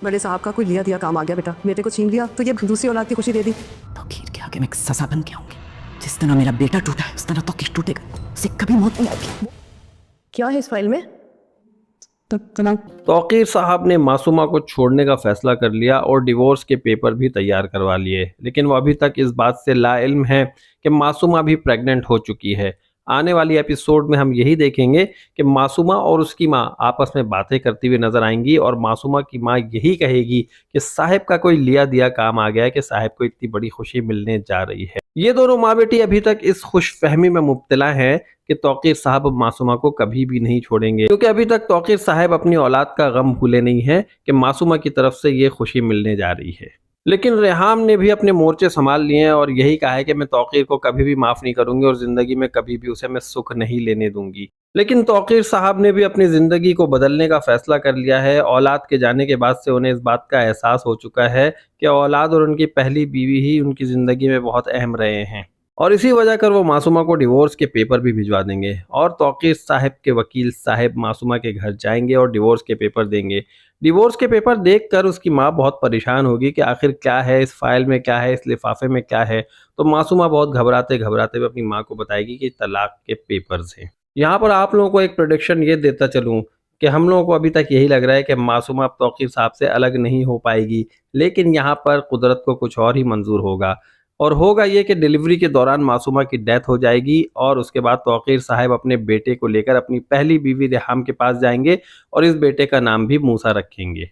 बड़े साहब का कोई लिया दिया काम आ गया बेटा, बेटे को छीन लिया तो ये दूसरी औलाद की खुशी दे दी। तौकीर के आगे मैं एक सजा बन के आऊंगी। जिस तरह मेरा बेटा टूटा है उस तरह तौकीर टूटेगा, उसे कभी मौत नहीं आएगी। क्या है इस फाइल में? तौकीर साहब ने मासूमा को छोड़ने का फैसला कर लिया और डिवोर्स के पेपर भी तैयार करवा लिए, लेकिन वो अभी तक इस बात से लाइल्म है कि मासूमा भी प्रेग्नेंट हो चुकी है। आने वाली एपिसोड में हम यही देखेंगे कि मासूमा और उसकी माँ आपस में बातें करती हुई नजर आएंगी और मासूमा की माँ यही कहेगी कि साहिब का कोई लिया दिया काम आ गया है कि साहिब को इतनी बड़ी खुशी मिलने जा रही है। ये दोनों माँ बेटी अभी तक इस खुशफहमी में मुब्तला हैं कि तौकीर साहब मासूमा को कभी भी नहीं छोड़ेंगे, क्योंकि अभी तक तौकीर साहब अपनी औलाद का गम भूले नहीं है कि मासूमा की तरफ से ये खुशी मिलने जा रही है। लेकिन रेहाम ने भी अपने मोर्चे संभाल लिए हैं और यही कहा है कि मैं तौकीर को कभी भी माफ़ नहीं करूंगी और ज़िंदगी में कभी भी उसे मैं सुख नहीं लेने दूंगी। लेकिन तौकीर साहब ने भी अपनी ज़िंदगी को बदलने का फैसला कर लिया है। औलाद के जाने के बाद से उन्हें इस बात का एहसास हो चुका है कि औलाद और उनकी पहली बीवी ही उनकी ज़िंदगी में बहुत अहम रहे हैं और इसी वजह कर वो मासूमा को डिवोर्स के पेपर भी भिजवा देंगे और तौकीर साहब के वकील साहब मासूमा के घर जाएंगे और डिवोर्स के पेपर देंगे। डिवोर्स के पेपर देखकर उसकी माँ बहुत परेशान होगी कि आखिर क्या है इस फाइल में, क्या है इस लिफाफे में, क्या है। तो मासूमा बहुत घबराते घबराते हुए अपनी माँ को बताएगी कि तलाक के पेपर्स हैं। यहाँ पर आप लोगों को एक प्रोडिक्शन ये देता चलूँ कि हम लोगों को अभी तक यही लग रहा है कि मासूमा अब तौकीर साहब से अलग नहीं हो पाएगी, लेकिन यहाँ पर कुदरत को कुछ और ही मंजूर होगा और होगा ये कि डिलीवरी के दौरान मासूमा की डेथ हो जाएगी और उसके बाद तौकीर साहब अपने बेटे को लेकर अपनी पहली बीवी रेहाम के पास जाएंगे और इस बेटे का नाम भी मूसा रखेंगे।